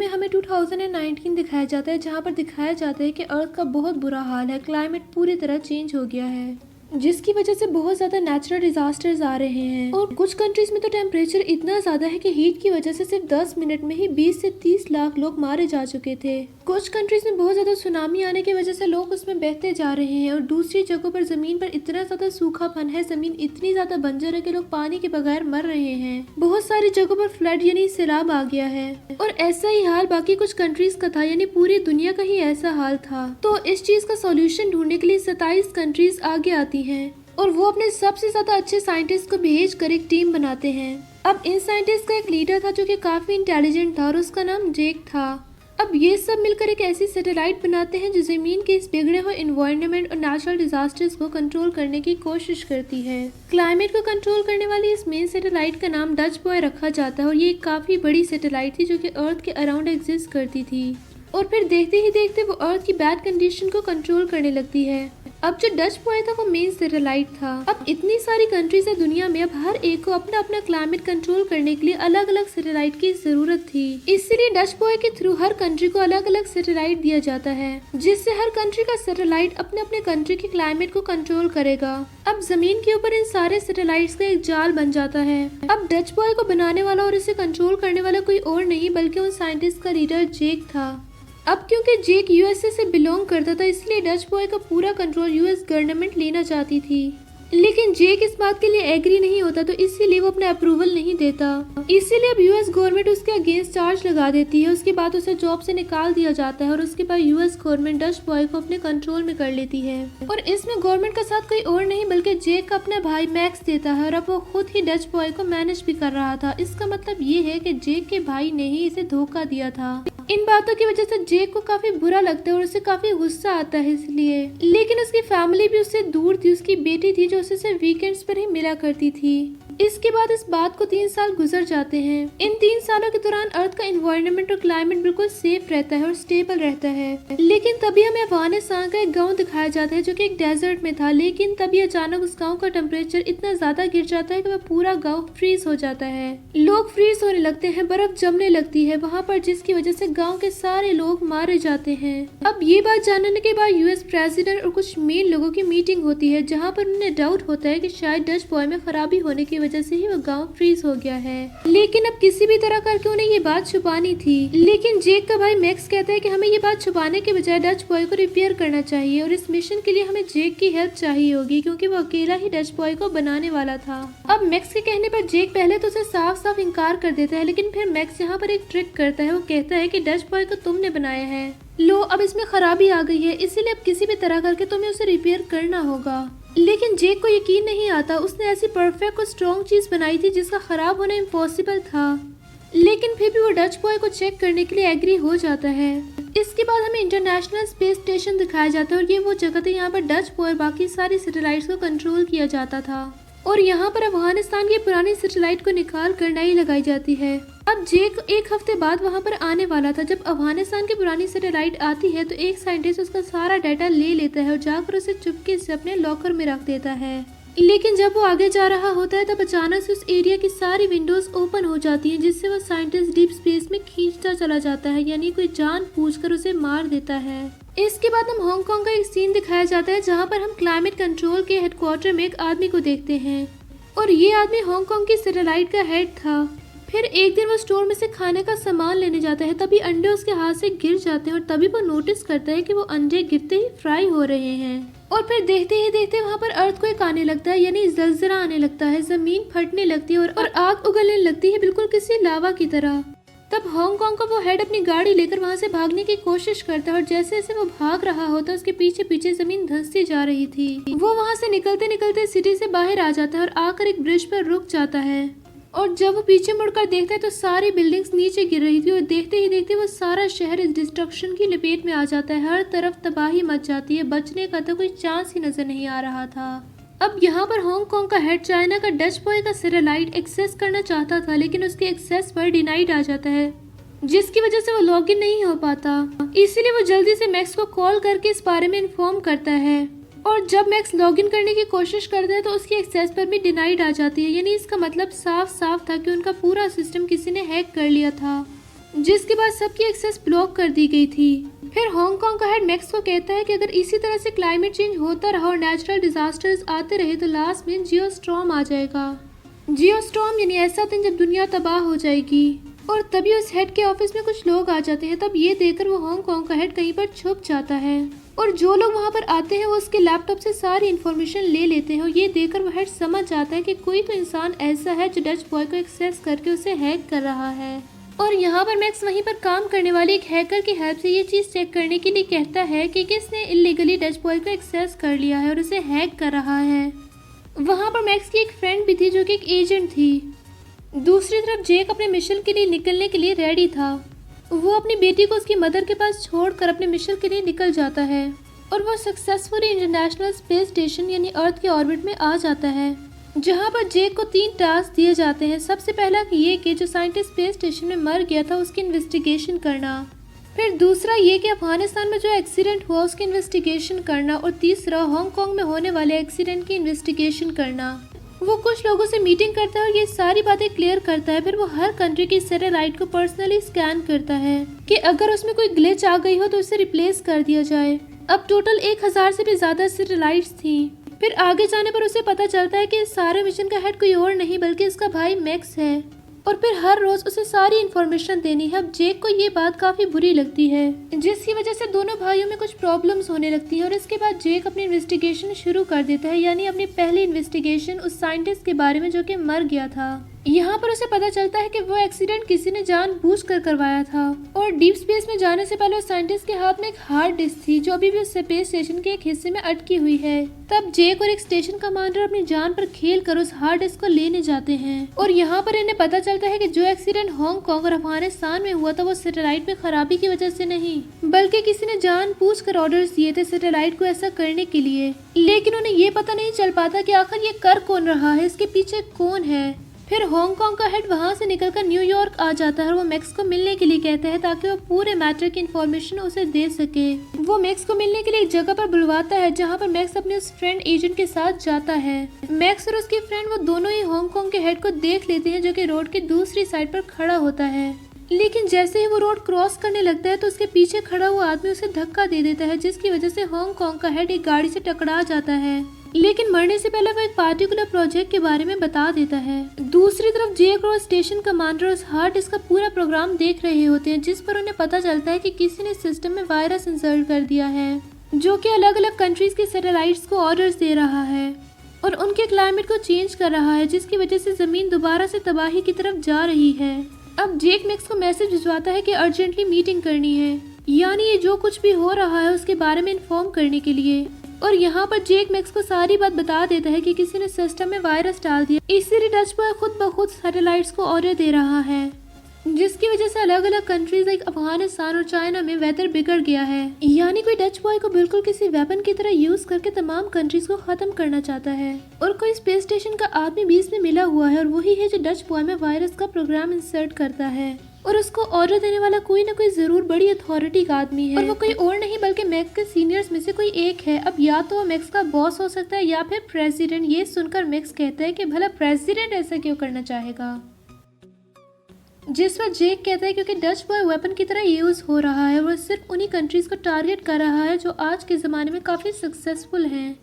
में हमें 2019 दिखाया जाता है, जहाँ पर दिखाया जाता है कि अर्थ का बहुत बुरा हाल है। क्लाइमेट पूरी तरह चेंज हो गया है, जिसकी वजह से बहुत ज़्यादा नेचुरल डिजास्टर्स आ रहे हैं। और कुछ कंट्रीज में तो टेम्परेचर इतना ज़्यादा है कि हीट की वजह से सिर्फ 10 मिनट में ही 20 से 30 लाख लोग मारे जा चुके थे। कुछ कंट्रीज में बहुत ज़्यादा सुनामी आने की वजह से लोग उसमें बहते जा रहे हैं, और दूसरी जगहों पर ज़मीन पर इतना ज़्यादा सूखापन है, ज़मीन इतनी ज़्यादा बंजर है कि लोग पानी के बगैर मर रहे हैं। बहुत सारी जगहों पर फ्लड यानी सैलाब आ गया है, और ऐसा ही हाल बाकी कुछ कंट्रीज का था, यानी पूरी दुनिया का ही ऐसा हाल था। तो इस चीज का सॉल्यूशन ढूंढने के लिए 27 कंट्रीज आगे आती हैं, और वो अपने सबसे ज्यादा अच्छे साइंटिस्ट को भेज कर एक टीम बनाते हैं। अब इन साइंटिस्ट का एक लीडर था जो कि काफी इंटेलिजेंट था, और उसका नाम जेक था। अब ये सब मिलकर एक ऐसी सैटेलाइट बनाते हैं जो जमीन के इस बिगड़े हुए एनवायरनमेंट और नेचुरल डिजास्टर्स को कंट्रोल करने की कोशिश करती है। क्लाइमेट को कंट्रोल करने वाली इस मेन सैटेलाइट का नाम डच बॉय रखा जाता है, और ये एक काफी बड़ी सैटेलाइट थी जो कि अर्थ के अराउंड एग्जिस्ट करती थी। और फिर देखते ही देखते वो अर्थ की बैड कंडीशन को कंट्रोल करने लगती है। अब जो डच बॉय था वो मेन सैटेलाइट था। अब इतनी सारी कंट्रीज है दुनिया में, अब हर एक को अपना अपना क्लाइमेट कंट्रोल करने के लिए अलग अलग सैटेलाइट की जरूरत थी। इसलिए डच बॉय के थ्रू हर कंट्री को अलग अलग सैटेलाइट दिया जाता है, जिससे हर कंट्री का सैटेलाइट अपने अपने कंट्री के क्लाइमेट को कंट्रोल करेगा। अब जमीन के ऊपर इन सारे सैटेलाइट्स का एक जाल बन जाता है। अब डच बॉय को बनाने वाला और इसे कंट्रोल करने वाला कोई और नहीं बल्कि उन साइंटिस्ट का लीडर जेक था। अब क्योंकि जेक यूएसए से बिलोंग करता था, इसलिए डच बॉय का पूरा कंट्रोल यूएस गवर्नमेंट लेना चाहती थी। लेकिन जेक इस बात के लिए एग्री नहीं होता, तो इसीलिए वो अपना अप्रूवल नहीं देता। इसीलिए अब यूएस गवर्नमेंट उसके अगेंस्ट चार्ज लगा देती है। उसके बाद उसे जॉब से निकाल दिया जाता है, और उसके बाद यूएस गवर्नमेंट डच बॉय को अपने कंट्रोल में कर लेती है। और इसमें गवर्नमेंट का साथ कोई और नहीं बल्कि जेक का अपना भाई मैक्स देता है, और अब वो खुद ही डच बॉय को मैनेज भी कर रहा था। इसका मतलब ये है कि जेक के भाई ने ही इसे धोखा दिया था। इन बातों की वजह से जेक को काफी बुरा लगता है और उसे काफी गुस्सा आता है इसलिए। लेकिन उसकी फैमिली भी उससे दूर थी। उसकी बेटी थी जो उसे सिर्फ वीकेंड्स पर ही मिला करती थी। इसके बाद इस बात को 3 साल गुजर जाते हैं। इन 3 सालों के दौरान अर्थ का एनवायरनमेंट और क्लाइमेट बिल्कुल सेफ रहता है और स्टेबल रहता है। लेकिन तभी हमें अफगानिस्तान का एक गांव दिखाया जाता है जो कि एक डेजर्ट में था। लेकिन तभी अचानक उस गांव का टेम्परेचर इतना ज्यादा गिर जाता है कि वह पूरा गांव फ्रीज हो जाता है। लोग फ्रीज होने लगते हैं, बर्फ जमने लगती है वहाँ पर, जिसकी वजह से गाँव के सारे लोग मारे जाते हैं। अब ये बात जानने के बाद यूएस प्रेसिडेंट और कुछ मेन लोगों की मीटिंग होती है, जहाँ पर उन्हें डाउट होता है कि शायद डच बॉय में खराबी होने की वजह से ही वो गांव फ्रीज हो गया है। लेकिन अब किसी भी तरह करके उन्हें ये बात छुपानी थी। लेकिन जेक का भाई मैक्स कहता है कि हमें ये बात छुपाने के बजाय डच बॉय को रिपेयर करना चाहिए, और इस मिशन के लिए हमें जेक की हेल्प चाहिए होगी, क्योंकि वो अकेला ही डच बॉय को बनाने वाला था। अब मैक्स के कहने पर जेक पहले तो उसे साफ साफ इनकार कर देता है, लेकिन फिर मैक्स यहाँ पर एक ट्रिक करता है। वो कहता है कि डच बॉय को तुमने बनाया है, लो अब इसमें खराबी आ गई है, इसीलिए अब किसी भी तरह करके तुम्हें उसे रिपेयर करना होगा। लेकिन जेक को यकीन नहीं आता। उसने ऐसी परफेक्ट और स्ट्रॉन्ग चीज बनाई थी जिसका खराब होना इम्पॉसिबल था। लेकिन फिर भी वो डच बॉय को चेक करने के लिए एग्री हो जाता है। इसके बाद हमें इंटरनेशनल स्पेस स्टेशन दिखाया जाता है, और ये वो जगह थी यहाँ पर डच बॉय और बाकी सारी सैटेलाइट्स को कंट्रोल किया जाता था। और यहाँ पर अफगानिस्तान की पुरानी सैटेलाइट को निकाल कर नई लगाई जाती है। अब जेक 1 हफ्ते बाद वहाँ पर आने वाला था। जब अफगानिस्तान की पुरानी सैटेलाइट आती है तो एक साइंटिस्ट उसका सारा डाटा ले लेता है और जाकर उसे चुपके से अपने लॉकर में रख देता है। लेकिन जब वो आगे जा रहा होता है तब अचानक से उस एरिया की सारी विंडोज ओपन हो जाती हैं, जिससे वो साइंटिस्ट डीप स्पेस में खींचता चला जाता है, यानी कोई जानबूझकर उसे मार देता है। इसके बाद हम हांगकांग का एक सीन दिखाया जाता है, जहाँ पर हम क्लाइमेट कंट्रोल के हेडक्वार्टर में एक आदमी को देखते हैं, और ये आदमी हांगकांग की सैटेलाइट का हेड था। फिर एक दिन वो स्टोर में से खाने का सामान लेने जाता है, तभी अंडे उसके हाथ से गिर जाते हैं, और तभी वो नोटिस करता है कि वो अंडे गिरते ही फ्राई हो रहे हैं। और फिर देखते ही देखते वहाँ पर अर्थक्वेक आने लगता है, यानी जलजला आने लगता है, जमीन फटने लगती है और आग उगलने लगती है, बिल्कुल किसी लावा की तरह। तब हांगकांग का वो हेड अपनी गाड़ी लेकर वहाँ से भागने की कोशिश करता है, और जैसे जैसे वो भाग रहा होता है उसके पीछे पीछे जमीन धंसती जा रही थी। वो वहाँ से निकलते निकलते सिटी से बाहर आ जाता है और आकर एक ब्रिज पर रुक जाता है। और जब वो पीछे मुड़कर देखता है तो सारी बिल्डिंग्स नीचे गिर रही थी, और देखते ही देखते वो सारा शहर इस डिस्ट्रक्शन की लपेट में आ जाता है। हर तरफ तबाही मच जाती है, बचने का तो कोई चांस ही नजर नहीं आ रहा था। अब यहाँ पर हांगकांग का हेड चाइना का डच बॉय का सैटेलाइट एक्सेस करना चाहता था, लेकिन उसके एक्सेस पर डिनाइड आ जाता है, जिसकी वजह से वो लॉगिन नहीं हो पाता। इसीलिए वो जल्दी से मैक्स को कॉल करके इस बारे में इन्फॉर्म करता है, और जब मैक्स लॉगिन करने की कोशिश करता है तो उसकी एक्सेस पर भी डिनाइड आ जाती है, यानी इसका मतलब साफ साफ था कि उनका पूरा सिस्टम किसी ने हैक कर लिया था। जिसके बाद सबकी एक्सेस ब्लॉक कर दी गई थी। फिर हांगकांग का हेड मैक्स को कहता है कि अगर इसी तरह से क्लाइमेट चेंज होता रहा और नेचुरल डिजास्टर्स आते रहे तो लास्ट में जियोस्टॉर्म आ जाएगा। जियोस्टॉर्म यानी ऐसा दिन जब दुनिया तबाह हो जाएगी। और तभी उस हेड के ऑफिस में कुछ लोग आ जाते हैं। तब ये देखकर वो हांगकांग का हेड कहीं पर छुप जाता है और जो लोग वहाँ पर आते हैं वो उसके लैपटॉप से सारी इन्फॉर्मेशन ले लेते हैं और ये देखकर वो हेड समझ जाता है कि कोई तो इंसान ऐसा है जो डच बॉय को एक्सेस करके उसे हैक कर रहा है। और यहाँ पर मैक्स वहीं पर काम करने वाले एक हैकर की हेल्प से ये चीज चेक करने के लिए कहता है कि किसने इलीगली डच बॉय को एक्सेस कर लिया है और उसे हैक कर रहा है। वहाँ पर मैक्स की एक फ्रेंड भी थी जो कि एक एजेंट थी। दूसरी तरफ जेक अपने मिशन के लिए निकलने के लिए रेडी था। वो अपनी बेटी को उसकी मदर के पास छोड़कर अपने मिशन के लिए निकल जाता है और वो सक्सेसफुली इंटरनेशनल स्पेस स्टेशन यानी अर्थ के ऑर्बिट में आ जाता है, जहाँ पर जेक को 3 टास्क दिए जाते हैं। सबसे पहला ये कि जो साइंटिस्ट स्पेस स्टेशन में मर गया था उसकी इन्वेस्टिगेशन करना, फिर दूसरा ये कि अफगानिस्तान में जो एक्सीडेंट हुआ उसकी इन्वेस्टिगेशन करना और तीसरा हांगकांग में होने वाले एक्सीडेंट की इन्वेस्टिगेशन करना। वो कुछ लोगों से मीटिंग करता है और ये सारी बातें क्लियर करता है। फिर वो हर कंट्री की सैटेलाइट को पर्सनली स्कैन करता है कि अगर उसमें कोई ग्लिच आ गई हो तो उसे रिप्लेस कर दिया जाए। अब टोटल 1000 से भी ज्यादा सैटेलाइट्स थी। फिर आगे जाने पर उसे पता चलता है कि इस सारे मिशन का हेड कोई और नहीं बल्कि इसका भाई मैक्स है और फिर हर रोज उसे सारी इन्फॉर्मेशन देनी है। अब जेक को ये बात काफी बुरी लगती है, जिसकी वजह से दोनों भाइयों में कुछ प्रॉब्लम्स होने लगती हैं और इसके बाद जेक अपनी इन्वेस्टिगेशन शुरू कर देता है, यानी अपनी पहली इन्वेस्टिगेशन उस साइंटिस्ट के बारे में जो कि मर गया था। यहाँ पर उसे पता चलता है कि वो एक्सीडेंट किसी ने जानबूझकर करवाया था और डीप स्पेस में जाने से पहले उस साइंटिस्ट के हाथ में एक हार्ड डिस्क थी जो अभी भी उस स्पेस स्टेशन के एक हिस्से में अटकी हुई है। तब जेक और एक स्टेशन कमांडर अपनी जान पर खेल कर उस हार्ड डिस्क को लेने जाते हैं और यहाँ पर इन्हें पता चलता है कि जो एक्सीडेंट हांगकांग और अफगानिस्तान में हुआ था वो सैटेलाइट में खराबी की वजह से नहीं बल्कि किसी ने जानबूझकर ऑर्डर्स दिए थे सैटेलाइट को ऐसा करने के लिए। लेकिन उन्हें ये पता नहीं चल पाता कि आखिर ये कर कौन रहा है, इसके पीछे कौन है। फिर हांगकांग का हेड वहां से निकलकर न्यूयॉर्क आ जाता है और वो मैक्स को मिलने के लिए कहता है ताकि वो पूरे मैटर की इन्फॉर्मेशन उसे दे सके। वो मैक्स को मिलने के लिए एक जगह पर बुलवाता है जहां पर मैक्स अपने उस फ्रेंड एजेंट के साथ जाता है। मैक्स और उसकी फ्रेंड वो दोनों ही हांगकांग के हेड को देख लेते हैं जो कि रोड की दूसरी साइड पर खड़ा होता है। लेकिन जैसे ही वो रोड क्रॉस करने लगता है तो उसके पीछे खड़ा हुआ आदमी उसे धक्का दे देता है, जिसकी वजह से हांगकांग का हेड एक गाड़ी से टकरा जाता है। लेकिन मरने से पहले वो एक पार्टिकुलर प्रोजेक्ट के बारे में बता देता है। दूसरी तरफ जेक और स्टेशन कमांडर उस हार्ड डिस्क का पूरा प्रोग्राम देख रहे होते हैं, जिस पर उन्हें पता चलता है कि किसी ने सिस्टम में वायरस इंसर्ट कर दिया है जो कि अलग अलग कंट्रीज की सैटेलाइट्स को ऑर्डर्स दे रहा है और उनके क्लाइमेट को चेंज कर रहा है, जिसकी वजह से जमीन दोबारा से तबाही की तरफ जा रही है। अब जेक मैक्स को मैसेज भिजवाता है कि अर्जेंटली मीटिंग करनी है, यानी ये जो कुछ भी हो रहा है उसके बारे में इन्फॉर्म करने के लिए। और यहाँ पर जेक मैक्स को सारी बात बता देता है कि किसी ने सिस्टम में वायरस डाल दिया, इसीलिए डच बॉय खुद ब खुद सैटेलाइट्स को ऑर्डर दे रहा है, जिसकी वजह से अलग अलग कंट्रीज लाइक अफगानिस्तान और चाइना में वेदर बिगड़ गया है। यानी कोई डच बॉय को बिल्कुल किसी वेपन की तरह यूज करके तमाम कंट्रीज को खत्म करना चाहता है। और कोई स्पेस स्टेशन का आदमी बीच में मिला हुआ है और वही है जो डच बॉय में वायरस का प्रोग्राम इंसर्ट करता है और उसको ऑर्डर देने वाला कोई ना कोई जरूर बड़ी अथॉरिटी का आदमी है और वो कोई और नहीं बल्कि मैक्स के सीनियर्स में से कोई एक है। अब या तो वो मैक्स का बॉस हो सकता है या फिर प्रेसिडेंट। ये सुनकर मैक्स कहता है कि भला प्रेसिडेंट ऐसा क्यों करना चाहेगा, जिस पर जेक कहता है क्योंकि डच बॉय वेपन की तरह यूज हो रहा है, वो सिर्फ उन्हीं कंट्रीज को टारगेट कर रहा है जो आज के जमाने में काफी सक्सेसफुल हैं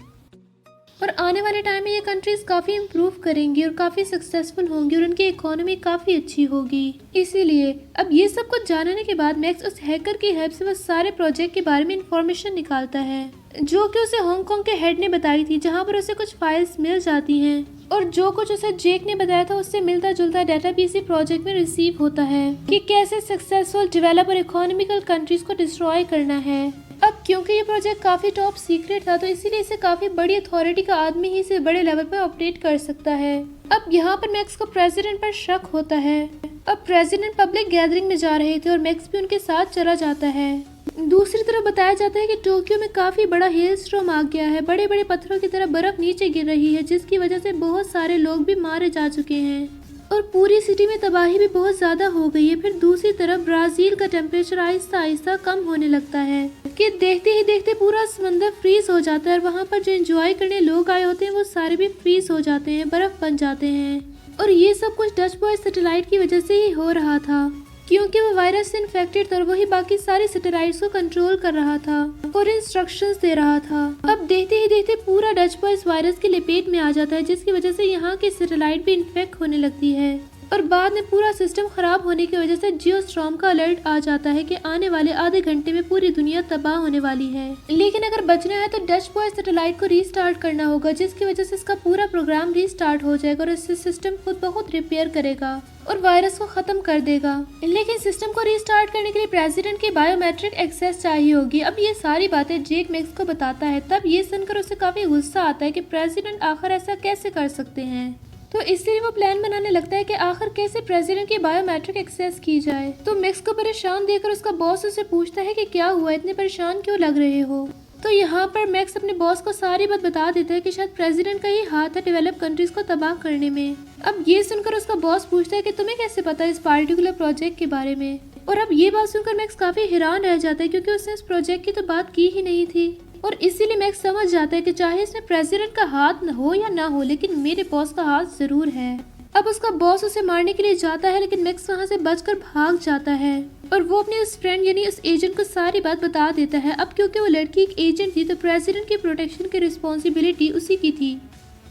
और आने वाले टाइम में ये कंट्रीज काफी इम्प्रूव करेंगी और काफी सक्सेसफुल होंगी और उनकी इकोनॉमी काफी अच्छी होगी। इसीलिए अब ये सब कुछ जानने के बाद मैक्स उस हैकर की हेल्प से वो सारे प्रोजेक्ट के बारे में इंफॉर्मेशन निकालता है जो कि उसे हांगकांग के हेड ने बताई थी, जहाँ पर उसे कुछ फाइल्स मिल जाती हैं और जो कुछ उसे जेक ने बताया था उससे मिलता जुलता डाटा भी इसी प्रोजेक्ट में रिसीव होता है कि कैसे सक्सेसफुल डेवलप और इकोनॉमिकल कंट्रीज को डिस्ट्रॉय करना है। अब क्योंकि ये प्रोजेक्ट काफी टॉप सीक्रेट था तो इसीलिए इसे काफी बड़ी अथॉरिटी का आदमी ही इसे बड़े लेवल पर ऑपरेट कर सकता है। अब यहाँ पर मैक्स को प्रेसिडेंट पर शक होता है। अब प्रेसिडेंट पब्लिक गैदरिंग में जा रहे थे और मैक्स भी उनके साथ चला जाता है। दूसरी तरफ बताया जाता है कि टोक्यो में काफी बड़ा हेल स्टॉर्म आ गया है, बड़े बड़े पत्थरों की तरह बर्फ नीचे गिर रही है, जिसकी वजह से बहुत सारे लोग भी मारे जा चुके हैं और पूरी सिटी में तबाही भी बहुत ज्यादा हो गई है। फिर दूसरी तरफ ब्राजील का टेम्परेचर आहिस्ता आहिस्ता कम होने लगता है कि देखते ही देखते पूरा समंदर फ्रीज हो जाता है और वहाँ पर जो एंजॉय करने लोग आए होते हैं वो सारे भी फ्रीज हो जाते हैं, बर्फ बन जाते हैं। और ये सब कुछ डच बॉय सैटेलाइट की वजह से ही हो रहा था। क्योंकि वो वायरस से इन्फेक्टेड था और वही बाकी सारे सैटेलाइट्स को कंट्रोल कर रहा था और इंस्ट्रक्शंस दे रहा था। अब देखते ही देखते पूरा डच बॉय इस वायरस की लपेट में आ जाता है, जिसकी वजह से यहाँ की सैटेलाइट भी इन्फेक्ट होने लगती है और बाद में पूरा सिस्टम खराब होने की वजह से जियोस्टॉर्म का अलर्ट आ जाता है कि आने वाले आधे घंटे में पूरी दुनिया तबाह होने वाली है। लेकिन अगर बचना है तो डच बॉय सैटेलाइट को रीस्टार्ट करना होगा, जिसकी वजह से इसका पूरा प्रोग्राम रीस्टार्ट हो जाएगा और इससे सिस्टम खुद ब खुद रिपेयर करेगा और वायरस को खत्म कर देगा। लेकिन सिस्टम को रीस्टार्ट करने के लिए प्रेसिडेंट की बायोमेट्रिक एक्सेस चाहिए होगी। अब ये सारी बातें जेक मैक्स को बताता है। तब ये सुनकर उसे काफी गुस्सा आता है कि प्रेसिडेंट आखिर ऐसा कैसे कर सकते हैं। तो इसलिए वो प्लान बनाने लगता है कि आखिर कैसे प्रेसिडेंट की बायोमेट्रिक एक्सेस की जाए। तो मैक्स को परेशान देखकर उसका बॉस उसे पूछता है कि क्या हुआ, इतने परेशान क्यों लग रहे हो। तो यहाँ पर मैक्स अपने बॉस को सारी बात बता देता है कि शायद प्रेसिडेंट का ही हाथ है डेवलप कंट्रीज को तबाह करने में। अब ये सुनकर उसका बॉस पूछता है कि तुम्हें कैसे पता इस पार्टिकुलर प्रोजेक्ट के बारे में। और अब ये बात सुनकर मैक्स काफी हैरान रह जाता है, क्योंकि उसने इस प्रोजेक्ट की तो बात की ही नहीं थी। और इसीलिए मैक्स समझ जाता है कि चाहे इसमें प्रेसिडेंट का हाथ न हो या ना हो, लेकिन मेरे बॉस का हाथ जरूर है। अब उसका बॉस उसे मारने के लिए जाता है, लेकिन मैक्स वहाँ से बचकर भाग जाता है और वो अपने उस फ्रेंड यानी उस एजेंट को सारी बात बता देता है। अब क्योंकि वो लड़की एक एजेंट थी तो प्रेसिडेंट की प्रोटेक्शन की रिस्पॉन्सिबिलिटी उसी की थी,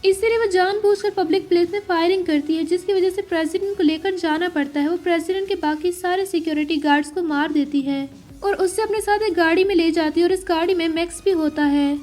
इसीलिए वो जानबूझकर पब्लिक प्लेस में फायरिंग करती है, जिसकी वजह से प्रेसिडेंट को लेकर जाना पड़ता है। वो प्रेसिडेंट के बाकी सारे सिक्योरिटी गार्ड्स को मार देती है और उससे अपने साथ एक गाड़ी में ले जाती है और इस गाड़ी में मैक्स भी होता है।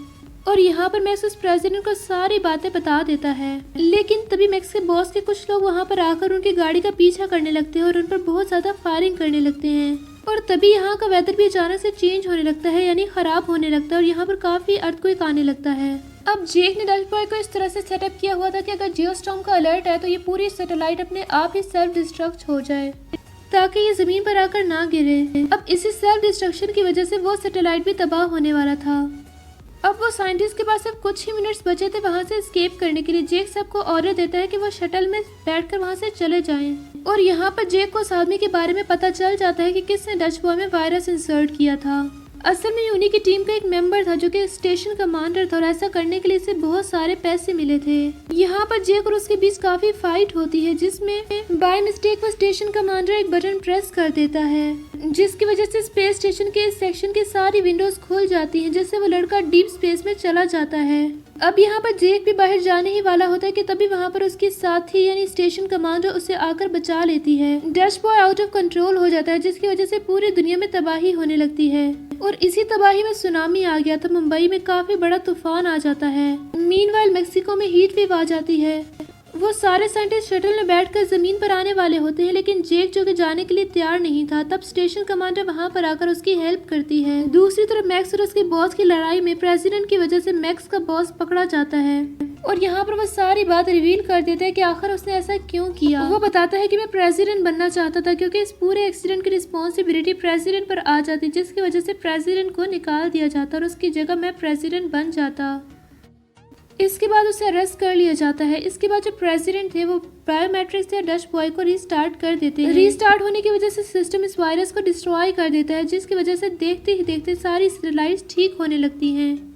और यहाँ पर मैक्स उस प्रेसिडेंट को सारी बातें बता देता है। लेकिन तभी मैक्स के बॉस के कुछ लोग वहाँ पर आकर उनकी गाड़ी का पीछा करने लगते हैं और उन पर बहुत ज्यादा फायरिंग करने लगते हैं। और तभी यहाँ का वेदर भी अचानक से चेंज होने लगता है, यानी खराब होने लगता है और यहाँ पर काफी अर्थक्वेक आने लगता है। अब जेक ने डच बॉय को इस तरह से सेटअप किया हुआ था कि अगर जियोस्टॉर्म का अलर्ट है तो ये पूरी सैटेलाइट अपने आप ही सेल्फ डिस्ट्रक्ट हो जाए ताकि ये जमीन पर आकर ना गिरे। अब इसी सेल्फ डिस्ट्रक्शन की वजह से वो सैटेलाइट भी तबाह होने वाला था। अब वो साइंटिस्ट के पास सिर्फ कुछ ही मिनट्स बचे थे वहाँ से एस्केप करने के लिए। जेक सबको ऑर्डर देता है कि वो शटल में बैठकर वहाँ से चले जाएं। और यहाँ पर जेक को उस आदमी के बारे में पता चल जाता है कि किसने डच बॉय में वायरस इंसर्ट किया था। असल में उन्हीं की टीम का एक मेंबर था जो कि स्टेशन कमांडर था और ऐसा करने के लिए इसे बहुत सारे पैसे मिले थे। यहाँ पर जेक और उसके बीच काफी फाइट होती है, जिसमें बाय मिस्टेक वो स्टेशन कमांडर एक बटन प्रेस कर देता है, जिसकी वजह से स्पेस स्टेशन के इस सेक्शन की सारी विंडोज खुल जाती हैं, जिससे वो लड़का डीप स्पेस में चला जाता है। अब यहाँ पर जेक भी बाहर जाने ही वाला होता है कि तभी वहाँ पर उसकी साथी यानी स्टेशन कमांडर उसे आकर बचा लेती है। Dutch boy out of control हो जाता है, जिसकी वजह से पूरी दुनिया में तबाही होने लगती है और इसी तबाही में सुनामी आ गया तो मुंबई में काफी बड़ा तूफान आ जाता है। मीनवाइल मेक्सिको में हीट वेव आ जाती है। वो सारे साइंटिस्ट शटल में बैठकर जमीन पर आने वाले होते हैं, लेकिन जेक जो कि जाने के लिए तैयार नहीं था। तब स्टेशन कमांडर वहां पर आकर उसकी हेल्प करती है। दूसरी तरफ मैक्स और उसके बॉस की लड़ाई में प्रेसिडेंट की वजह से मैक्स का बॉस पकड़ा जाता है और यहाँ पर वो सारी बात रिवील कर देता है कि आखिर उसने ऐसा क्यों किया। वो बताता है कि मैं प्रेसिडेंट बनना चाहता था, क्योंकि इस पूरे एक्सीडेंट की रिस्पॉन्सिबिलिटी प्रेसिडेंट पर आ जाती, जिसकी वजह से प्रेसिडेंट को निकाल दिया जाता और उसकी जगह मैं प्रेसिडेंट बन जाता। इसके बाद उसे अरेस्ट कर लिया जाता है। इसके बाद जो प्रेसिडेंट थे वो बायोमेट्रिक्स से डच बॉय को रीस्टार्ट कर देते हैं। रीस्टार्ट होने की वजह से सिस्टम इस वायरस को डिस्ट्रॉय कर देता है, जिसकी वजह से देखते ही देखते सारी सैटेलाइट्स ठीक होने लगती हैं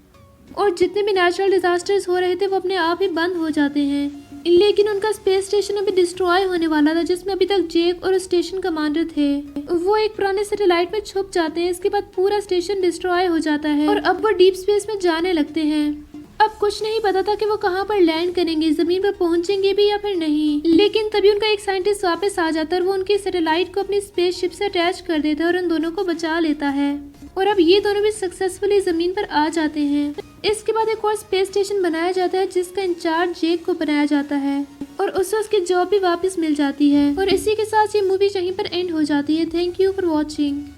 और जितने भी नेचुरल डिजास्टर्स हो रहे थे वो अपने आप ही बंद हो जाते हैं। लेकिन उनका स्पेस स्टेशन अभी डिस्ट्रॉय होने वाला था, जिसमें अभी तक जेक और स्टेशन कमांडर थे। वो एक पुराने सैटेलाइट में छुप जाते हैं। इसके बाद पूरा स्टेशन डिस्ट्रॉय हो जाता है और अब वो डीप स्पेस में जाने लगते हैं। अब कुछ नहीं पता था कि वो कहाँ पर लैंड करेंगे, जमीन पर पहुंचेंगे भी या फिर नहीं। लेकिन तभी उनका एक साइंटिस्ट वापस आ जाता है और वो उनकी सैटेलाइट को अपनी स्पेसशिप से अटैच कर देता है और उन दोनों को बचा लेता है और अब ये दोनों भी सक्सेसफुली जमीन पर आ जाते हैं। इसके बाद एक और स्पेस स्टेशन बनाया जाता है, जिसका इंचार्ज जेक को बनाया जाता है और उससे उसकी जॉब भी वापस मिल जाती है। और इसी के साथ ये मूवी यहीं पर एंड हो जाती है। Thank you for watching.